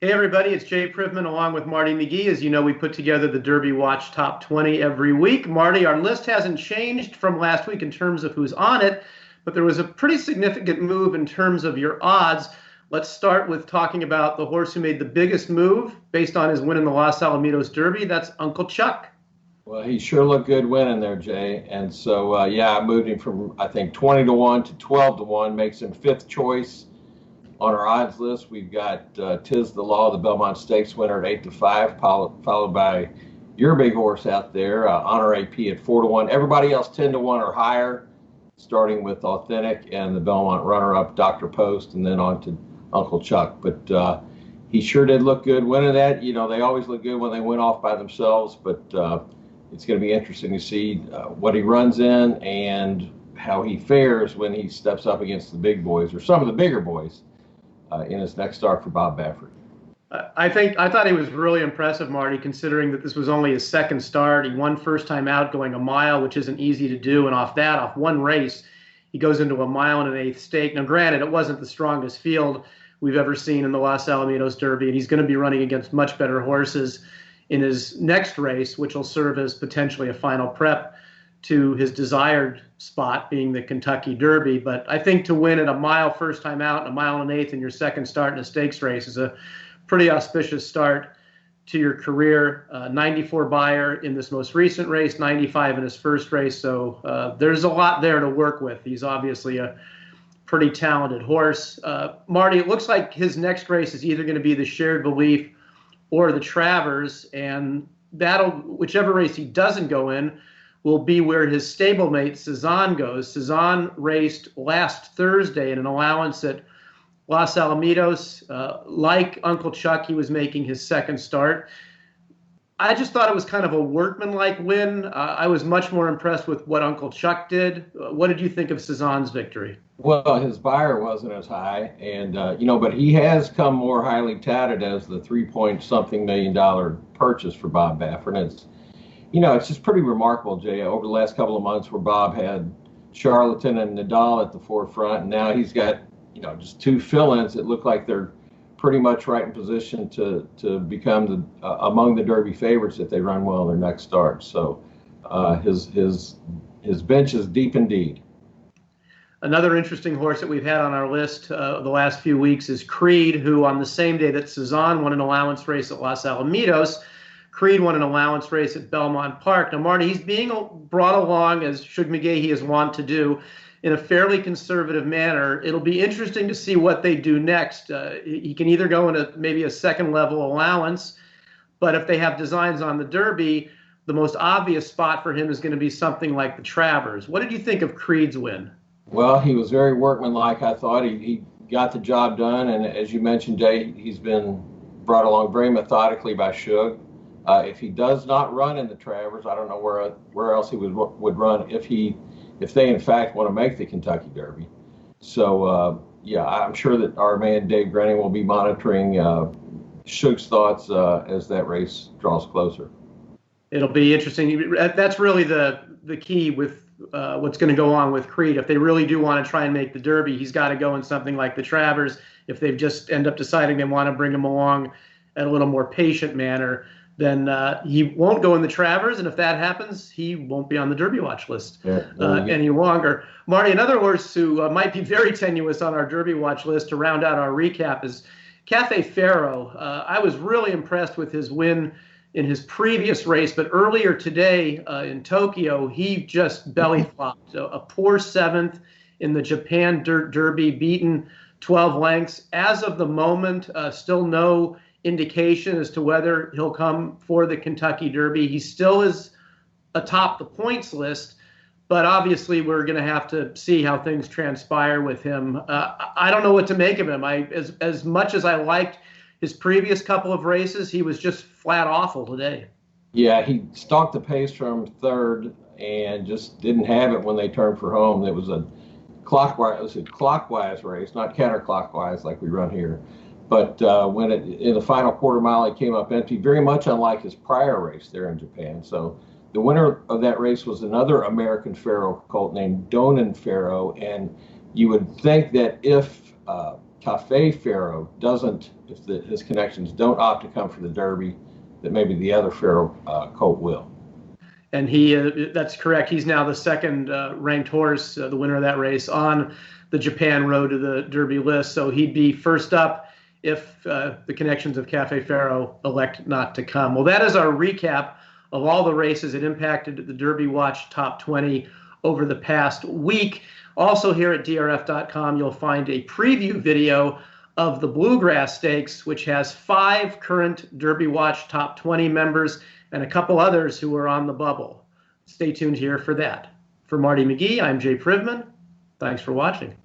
Hey everybody, it's Jay Privman along with Marty McGee. As you know, we put together the Derby Watch Top 20 every week. Marty, our list hasn't changed from last week in terms of who's on it, but there was a pretty significant move in terms of your odds. Let's start with talking about the horse who made the biggest move based on his win in the Los Alamitos Derby. That's Uncle Chuck. Well, he sure looked good winning there, Jay. And so, I moved him from, I think, 20 to 1 to 12 to 1, makes him fifth choice on our odds list. We've got Tis the Law, the Belmont Stakes winner at 8 to 5, followed by your big horse out there, Honor AP at 4 to 1. Everybody else 10 to 1 or higher, starting with Authentic and the Belmont runner-up, Dr. Post, and then on to Uncle Chuck. But he sure did look good winning that. You know, they always look good when they win off by themselves, but it's going to be interesting to see what he runs in and how he fares when he steps up against the big boys or some of the bigger boys in his next start for Bob Baffert. I thought he was really impressive, Marty, considering that this was only his second start. He won first time out going a mile, which isn't easy to do. And off one race, he goes into a 1 1/8 stake. Now, granted, it wasn't the strongest field we've ever seen in the Los Alamitos Derby, and he's going to be running against much better horses in his next race, which will serve as potentially a final prep to his desired spot, being the Kentucky Derby. But I think to win at a mile first time out and a 1 1/8 in your second start in a stakes race is a pretty auspicious start to your career. 94 Beyer in this most recent race, 95 in his first race. So there's a lot there to work with. He's obviously a pretty talented horse. Marty, it looks like his next race is either going to be the Shared Belief or the Travers, and whichever race he doesn't go in will be where his stablemate Cezanne goes. Cezanne raced last Thursday in an allowance at Los Alamitos. Like Uncle Chuck, he was making his second start. I just thought it was kind of a workmanlike win. I was much more impressed with what Uncle Chuck did. What did you think of Cezanne's victory? Well, his Beyer wasn't as high, and but he has come more highly touted as the $3-point-something million purchase for Bob Baffert. And it's just pretty remarkable, Jay, over the last couple of months where Bob had Charlatan and Nadal at the forefront, and now he's got just two fill-ins that look like they're pretty much right in position to become among the Derby favorites if they run well in their next start. So his bench is deep indeed. Another interesting horse that we've had on our list the last few weeks is Creed, who on the same day that Cezanne won an allowance race at Los Alamitos, Creed won an allowance race at Belmont Park. Now, Marty, he's being brought along, as Shug McGahee is wont to do, in a fairly conservative manner. It'll be interesting to see what they do next. He can either go in maybe a second level allowance, but if they have designs on the Derby, the most obvious spot for him is going to be something like the Travers. What did you think of Creed's win? Well, he was very workmanlike. I thought he got the job done, and as you mentioned, Jay, he's been brought along very methodically by Shug. If he does not run in the Travers, I don't know where else he would run if they in fact want to make the Kentucky Derby. So I'm sure that our man Dave Grenning will be monitoring Shug's thoughts as that race draws closer. It'll be interesting. That's really the key with what's going to go on with Creed. If they really do want to try and make the Derby, he's got to go in something like the Travers. If they just end up deciding they want to bring him along at a little more patient manner, then he won't go in the Travers, and if that happens, he won't be on the Derby Watch list any longer. Marty, another horse who might be very tenuous on our Derby Watch list to round out our recap is Cafe Farrow. I was really impressed with his win in his previous race, but earlier today in Tokyo, he just belly flopped. A poor seventh in the Japan Derby, beaten 12 lengths. As of the moment, still no indication as to whether he'll come for the Kentucky Derby. He still is atop the points list, but obviously we're going to have to see how things transpire with him. I don't know what to make of him. As much as I liked his previous couple of races, he was just flat awful today. Yeah, he stalked the pace from third and just didn't have it when they turned for home. It was a clockwise race, not counterclockwise like we run here. But when in the final quarter mile, it came up empty, very much unlike his prior race there in Japan. So the winner of that race was another American Farrow colt named Donan Farrow. And you would think that if Cafe Farrow doesn't, if his connections don't opt to come for the Derby, that maybe the other Farrow colt will. And that's correct. He's now the second ranked horse, the winner of that race, on the Japan Road to the Derby list. So he'd be first up if the connections of Cafe Farrow elect not to come. Well, that is our recap of all the races that impacted the Derby Watch Top 20 over the past week. Also here at DRF.com, you'll find a preview video of the Bluegrass Stakes, which has 5 current Derby Watch Top 20 members and a couple others who are on the bubble. Stay tuned here for that. For Marty McGee, I'm Jay Privman. Thanks for watching.